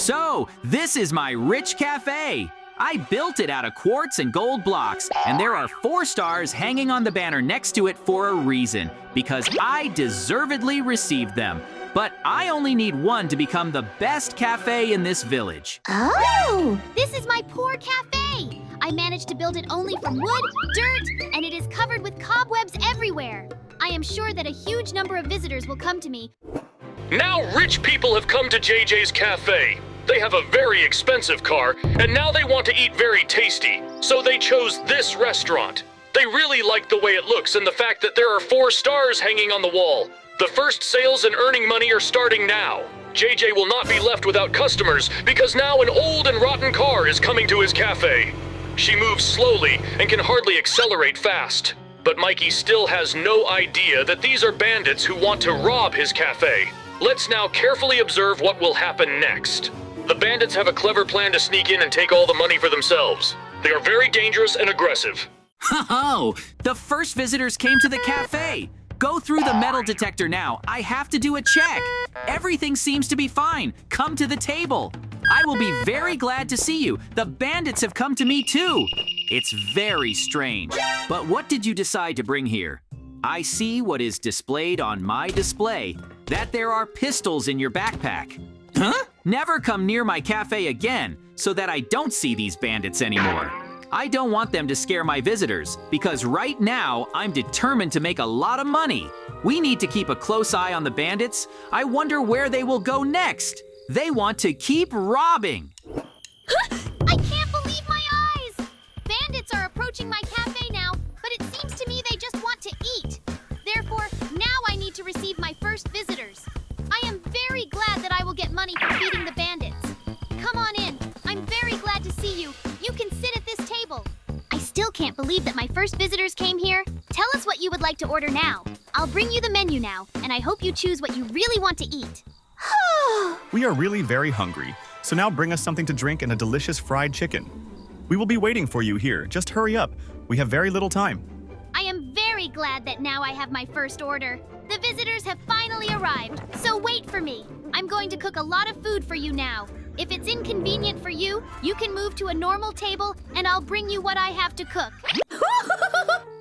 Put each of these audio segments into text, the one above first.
So, this is my rich cafe. I built it out of quartz and gold blocks, and there are 4 stars hanging on the banner next to it for a reason, because I deservedly received them. But I only need 1 to become the best cafe in this village. Oh! This is my poor cafe! I managed to build it only from wood, dirt, and it is covered with cobwebs everywhere. I am sure that a huge number of visitors will come to me. Now rich people have come to JJ's Cafe. They have a very expensive car, and now they want to eat very tasty, so they chose this restaurant. They really like the way it looks and the fact that there are 4 stars hanging on the wall. The first sales and earning money are starting now. JJ will not be left without customers because now an old and rotten car is coming to his cafe. She moves slowly and can hardly accelerate fast. But Mikey still has no idea that these are bandits who want to rob his cafe. Let's now carefully observe what will happen next. The bandits have a clever plan to sneak in and take all the money for themselves. They are very dangerous and aggressive. Oh, the first visitors came to the cafe. Go through the metal detector now. I have to do a check. Everything seems to be fine. Come to the table. I will be very glad to see you. The bandits have come to me too. It's very strange. But what did you decide to bring here? I see what is displayed on my display, that there are pistols in your backpack. Huh? Never come near my cafe again so that I don't see these bandits anymore. I don't want them to scare my visitors because right now I'm determined to make a lot of money. We need to keep a close eye on the bandits. I wonder where they will go next. They want to keep robbing. I can't believe my eyes! Bandits are approaching my cafe now, but it seems to me they just want to eat. Therefore, now I need to receive my first visitors. I am very glad that I will get money for feeding the bandits. Come on in. I'm very glad to see you. You can sit at this table. I still can't believe that my first visitors came here. Tell us what you would like to order now. I'll bring you the menu now, and I hope you choose what you really want to eat. We are really very hungry, so now bring us something to drink and a delicious fried chicken. We will be waiting for you here. Just hurry up. We have very little time. I am very glad that now I have my first order. The visitors have finally arrived, so wait for me. I'm going to cook a lot of food for you now. If it's inconvenient for you, you can move to a normal table and I'll bring you what I have to cook.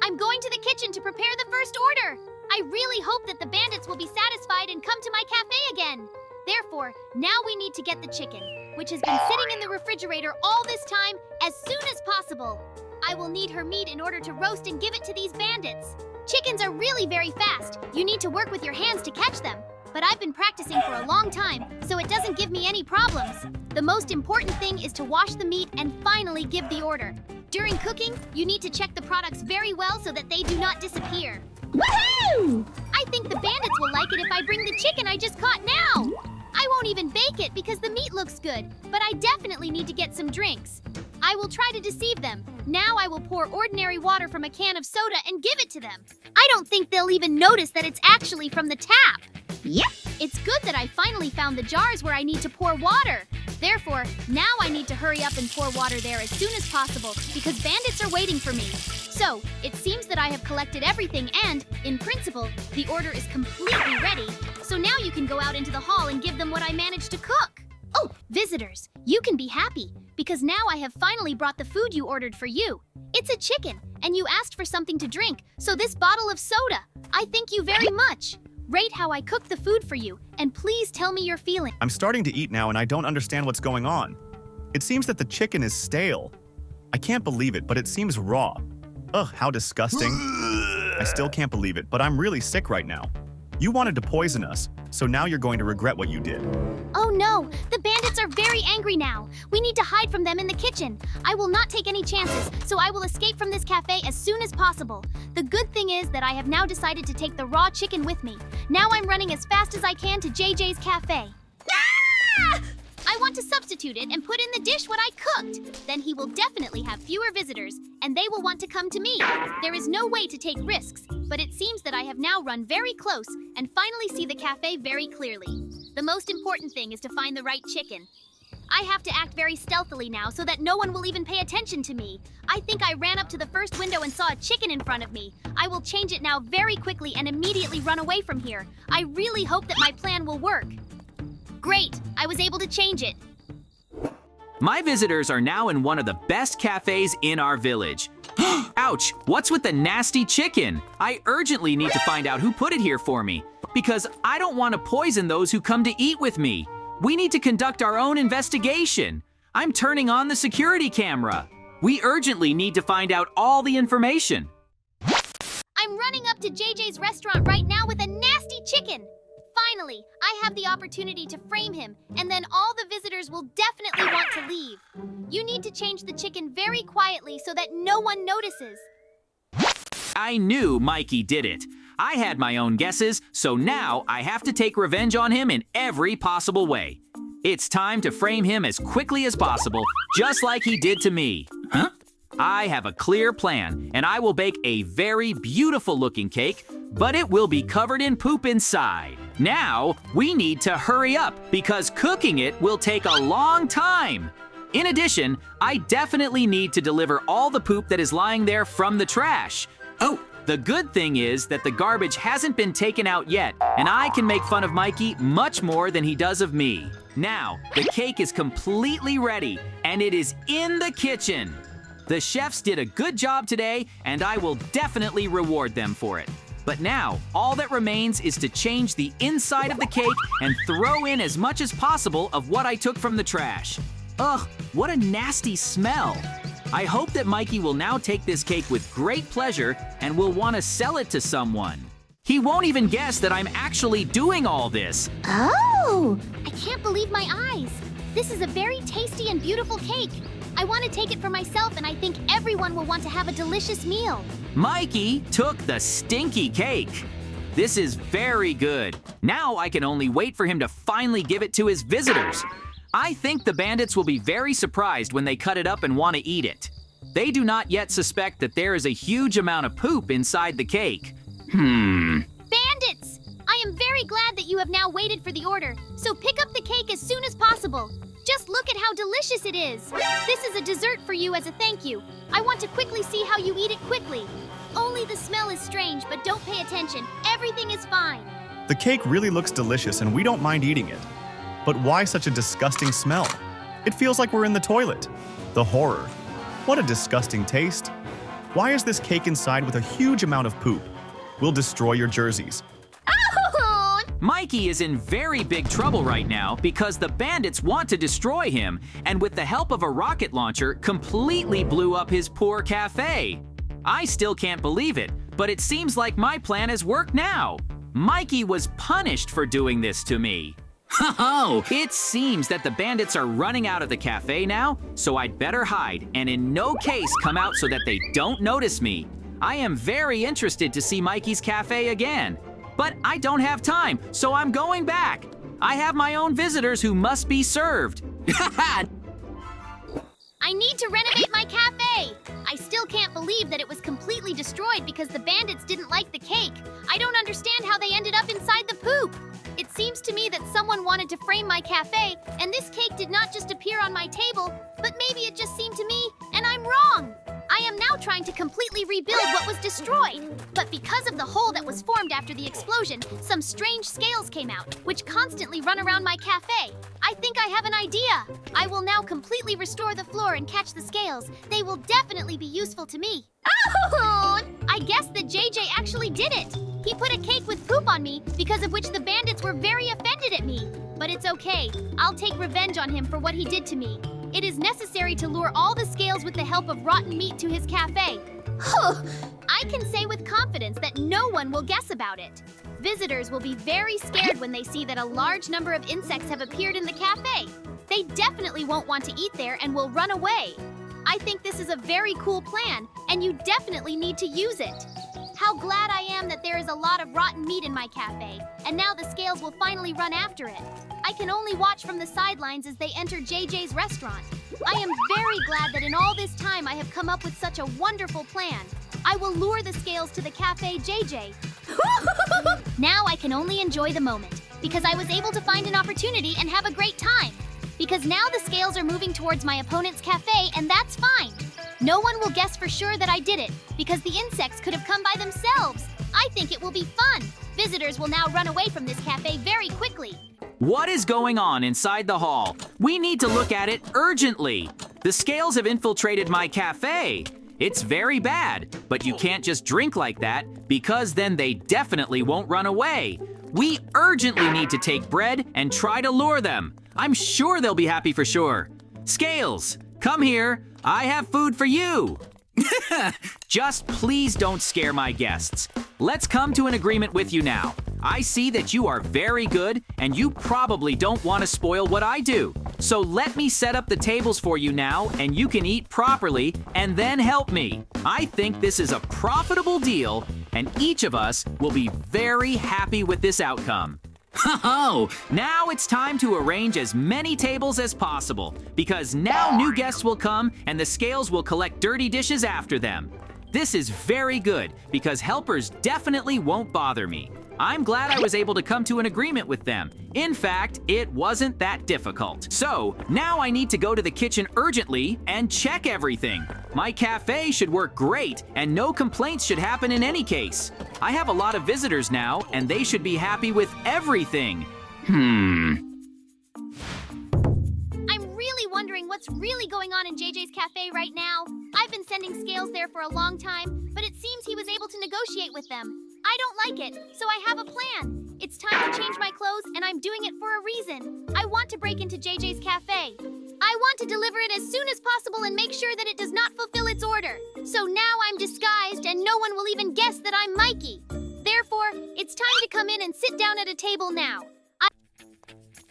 I'm going to the kitchen to prepare the first order. I really hope that the bandits will be satisfied and come to my cafe again. Therefore, now we need to get the chicken, which has been sitting in the refrigerator all this time, as soon as possible. I will need her meat in order to roast and give it to these bandits. Chickens are really very fast. You need to work with your hands to catch them. But I've been practicing for a long time, so it doesn't give me any problems. The most important thing is to wash the meat and finally give the order. During cooking, you need to check the products very well so that they do not disappear. Woohoo! I think the bandits will like it if I bring the chicken I just caught now. I won't even bake it because the meat looks good, but I definitely need to get some drinks. I will try to deceive them. Now I will pour ordinary water from a can of soda and give it to them. I don't think they'll even notice that it's actually from the tap. Yep, it's good that I finally found the jars where I need to pour water. Therefore, now I need to hurry up and pour water there as soon as possible because bandits are waiting for me. So, it seems that I have collected everything and, in principle, the order is completely ready. So now you can go out into the hall and give them what I managed to cook. Oh, visitors, you can be happy because now I have finally brought the food you ordered for you. It's a chicken, and you asked for something to drink, so this bottle of soda. I thank you very much. Rate how I cooked the food for you, and please tell me your feelings. I'm starting to eat now and I don't understand what's going on. It seems that the chicken is stale. I can't believe it, but it seems raw. Ugh, how disgusting. I still can't believe it, but I'm really sick right now. You wanted to poison us, so now you're going to regret what you did. Oh no, the bandits are very angry now. We need to hide from them in the kitchen. I will not take any chances, so I will escape from this cafe as soon as possible. The good thing is that I have now decided to take the raw chicken with me. Now I'm running as fast as I can to JJ's cafe. Ah! I want to substitute it and put in the dish what I cooked. Then he will definitely have fewer visitors, and they will want to come to me. There is no way to take risks, but it seems that I have now run very close and finally see the cafe very clearly. The most important thing is to find the right chicken. I have to act very stealthily now so that no one will even pay attention to me. I think I ran up to the first window and saw a chicken in front of me. I will change it now very quickly and immediately run away from here. I really hope that my plan will work. Great, I was able to change it. My visitors are now in one of the best cafes in our village. Ouch, what's with the nasty chicken? I urgently need to find out who put it here for me, because I don't want to poison those who come to eat with me. We need to conduct our own investigation. I'm turning on the security camera. We urgently need to find out all the information. I'm running up to JJ's restaurant right now with a nasty chicken. Finally, I have the opportunity to frame him, and then all the visitors will definitely want to leave. You need to change the chicken very quietly so that no one notices. I knew Mikey did it. I had my own guesses, so now I have to take revenge on him in every possible way. It's time to frame him as quickly as possible, just like he did to me. Huh? I have a clear plan, and I will bake a very beautiful-looking cake, but it will be covered in poop inside. Now, we need to hurry up because cooking it will take a long time. In addition, I definitely need to deliver all the poop that is lying there from the trash. Oh, the good thing is that the garbage hasn't been taken out yet, and I can make fun of Mikey much more than he does of me. Now, the cake is completely ready, and it is in the kitchen. The chefs did a good job today, and I will definitely reward them for it. But now, all that remains is to change the inside of the cake and throw in as much as possible of what I took from the trash. Ugh, what a nasty smell. I hope that Mikey will now take this cake with great pleasure and will want to sell it to someone. He won't even guess that I'm actually doing all this. Oh! I can't believe my eyes. This is a very tasty and beautiful cake. I want to take it for myself, and I think everyone will want to have a delicious meal. Mikey took the stinky cake. This is very good. Now I can only wait for him to finally give it to his visitors. I think the bandits will be very surprised when they cut it up and want to eat it. They do not yet suspect that there is a huge amount of poop inside the cake. Bandits! I am very glad that you have now waited for the order, so pick up the cake as soon as possible. Just look at how delicious it is. This is a dessert for you as a thank you. I want to quickly see how you eat it quickly. Only the smell is strange, but don't pay attention. Everything is fine. The cake really looks delicious and we don't mind eating it. But why such a disgusting smell? It feels like we're in the toilet. The horror. What a disgusting taste. Why is this cake inside with a huge amount of poop? We'll destroy your jerseys. Mikey is in very big trouble right now because the bandits want to destroy him, and with the help of a rocket launcher, completely blew up his poor cafe. I still can't believe it, but it seems like my plan has worked now. Mikey was punished for doing this to me. Oh, it seems that the bandits are running out of the cafe now, so I'd better hide and in no case come out so that they don't notice me. I am very interested to see Mikey's cafe again. But I don't have time, so I'm going back. I have my own visitors who must be served. I need to renovate my cafe. I still can't believe that it was completely destroyed because the bandits didn't like the cake. I don't understand how they ended up inside the poop. It seems to me that someone wanted to frame my cafe, and this cake did not just appear on my table, but maybe it just seemed to me, and I'm wrong. I am now trying to completely rebuild what was destroyed. But because of the hole that was formed after the explosion, some strange scales came out, which constantly run around my cafe. I think I have an idea. I will now completely restore the floor and catch the scales. They will definitely be useful to me. Oh! I guess that JJ actually did it. He put a cake with poop on me, because of which the bandits were very offended at me. But it's okay. I'll take revenge on him for what he did to me. It is necessary to lure all the scales with the help of rotten meat to his cafe. I can say with confidence that no one will guess about it. Visitors will be very scared when they see that a large number of insects have appeared in the cafe. They definitely won't want to eat there and will run away. I think this is a very cool plan, and you definitely need to use it. How glad I am that there is a lot of rotten meat in my cafe, and now the scales will finally run after it. I can only watch from the sidelines as they enter JJ's restaurant. I am very glad that in all this time I have come up with such a wonderful plan. I will lure the scales to the cafe JJ. Now I can only enjoy the moment, because I was able to find an opportunity and have a great time. Because now the scales are moving towards my opponent's cafe, and that's fine. No one will guess for sure that I did it, because the insects could have come by themselves. I think it will be fun. Visitors will now run away from this cafe very quickly. What is going on inside the hall? We need to look at it urgently. The scales have infiltrated my cafe. It's very bad, but you can't just drink like that because then they definitely won't run away. We urgently need to take bread and try to lure them. I'm sure they'll be happy for sure. Scales, come here. I have food for you. Just please don't scare my guests. Let's come to an agreement with you now. I see that you are very good and you probably don't want to spoil what I do. So let me set up the tables for you now and you can eat properly and then help me. I think this is a profitable deal and each of us will be very happy with this outcome. Oh, now it's time to arrange as many tables as possible because now new guests will come and the scales will collect dirty dishes after them. This is very good because helpers definitely won't bother me. I'm glad I was able to come to an agreement with them. In fact, it wasn't that difficult. So, now I need to go to the kitchen urgently and check everything. My cafe should work great and no complaints should happen in any case. I have a lot of visitors now and they should be happy with everything. I'm really wondering what's really going on in JJ's cafe right now. I've been sending scales there for a long time, but it seems he was able to negotiate with them. I don't like it, so I have a plan. It's time to change my clothes, and I'm doing it for a reason. I want to break into JJ's cafe. I want to deliver it as soon as possible and make sure that it does not fulfill its order. So now I'm disguised, and no one will even guess that I'm Mikey. Therefore, it's time to come in and sit down at a table now.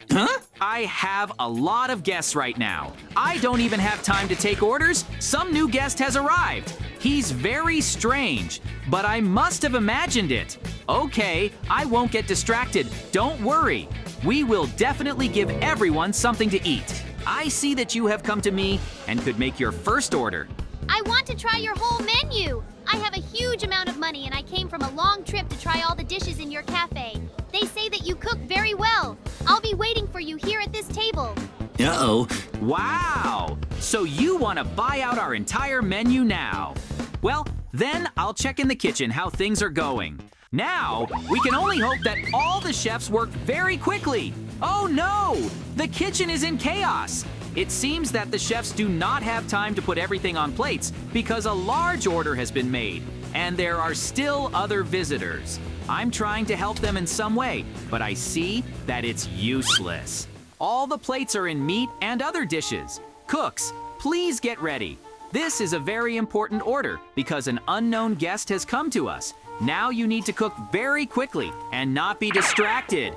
Huh? I have a lot of guests right now. I don't even have time to take orders. Some new guest has arrived. He's very strange, but I must have imagined it. Okay, I won't get distracted. Don't worry. We will definitely give everyone something to eat. I see that you have come to me and could make your first order. I want to try your whole menu. I have a huge amount of money and I came from a long trip to try all the dishes in your cafe. They say that you cook very well. I'll be waiting for you here at this table. Uh-oh. Wow! So you want to buy out our entire menu now? Well, then I'll check in the kitchen how things are going. Now, we can only hope that all the chefs work very quickly. Oh no! The kitchen is in chaos. It seems that the chefs do not have time to put everything on plates because a large order has been made, and there are still other visitors. I'm trying to help them in some way, but I see that it's useless. All the plates are in meat and other dishes. Cooks, please get ready. This is a very important order because an unknown guest has come to us. Now you need to cook very quickly and not be distracted.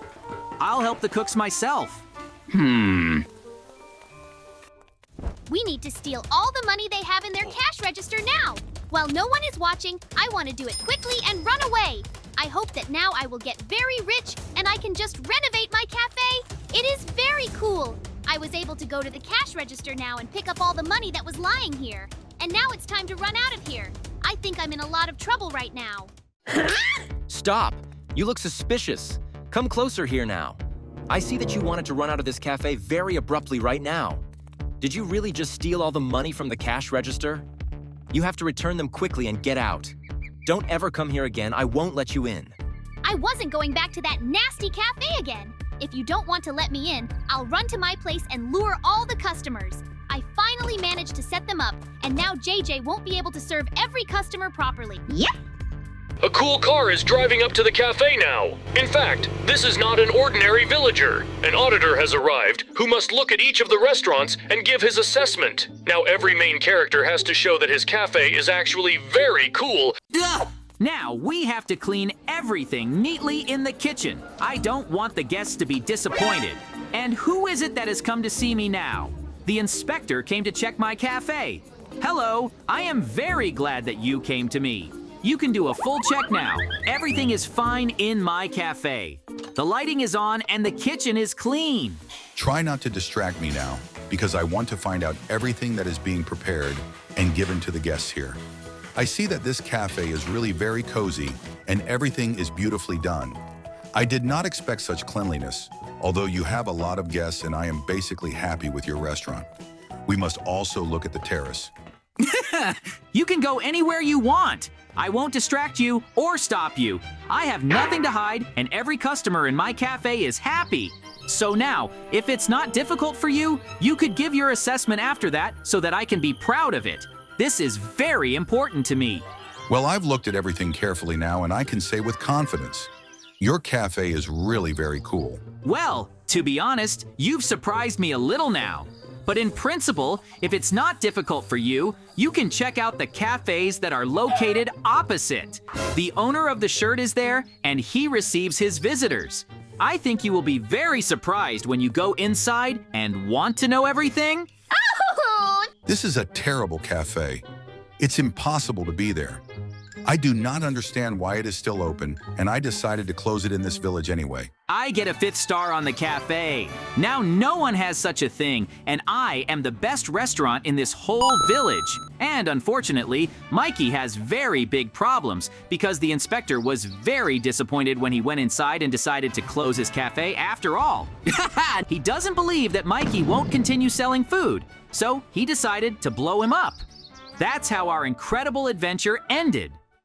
I'll help the cooks myself. We need to steal all the money they have in their cash register now. While no one is watching, I want to do it quickly and run away. I hope that now I will get very rich and I can just renovate my cafe. It is very cool. I was able to go to the cash register now and pick up all the money that was lying here. And now it's time to run out of here. I think I'm in a lot of trouble right now. Stop! You look suspicious. Come closer here now. I see that you wanted to run out of this cafe very abruptly right now. Did you really just steal all the money from the cash register? You have to return them quickly and get out. Don't ever come here again. I won't let you in. I wasn't going back to that nasty cafe again. If you don't want to let me in, I'll run to my place and lure all the customers. I finally managed to set them up, and now JJ won't be able to serve every customer properly. Yep. A cool car is driving up to the cafe now. In fact, this is not an ordinary villager. An auditor has arrived who must look at each of the restaurants and give his assessment. Now every main character has to show that his cafe is actually very cool. Ugh! Now we have to clean everything neatly in the kitchen. I don't want the guests to be disappointed. And who is it that has come to see me now? The inspector came to check my cafe. Hello, I am very glad that you came to me. You can do a full check now. Everything is fine in my cafe. The lighting is on and the kitchen is clean. Try not to distract me now, because I want to find out everything that is being prepared and given to the guests here. I see that this cafe is really very cozy and everything is beautifully done. I did not expect such cleanliness, although you have a lot of guests and I am basically happy with your restaurant. We must also look at the terrace. You can go anywhere you want. I won't distract you or stop you. I have nothing to hide and every customer in my cafe is happy. So now, if it's not difficult for you, you could give your assessment after that so that I can be proud of it. This is very important to me. Well, I've looked at everything carefully now, and I can say with confidence, your cafe is really very cool. Well, to be honest, you've surprised me a little now. But in principle, if it's not difficult for you, you can check out the cafes that are located opposite. The owner of the shirt is there, and he receives his visitors. I think you will be very surprised when you go inside and want to know everything. Oh! This is a terrible cafe. It's impossible to be there. I do not understand why it is still open, and I decided to close it in this village anyway. I get a 5th star on the cafe. Now no one has such a thing, and I am the best restaurant in this whole village. And unfortunately, Mikey has very big problems because the inspector was very disappointed when he went inside and decided to close his cafe after all. He doesn't believe that Mikey won't continue selling food, so he decided to blow him up. That's how our incredible adventure ended.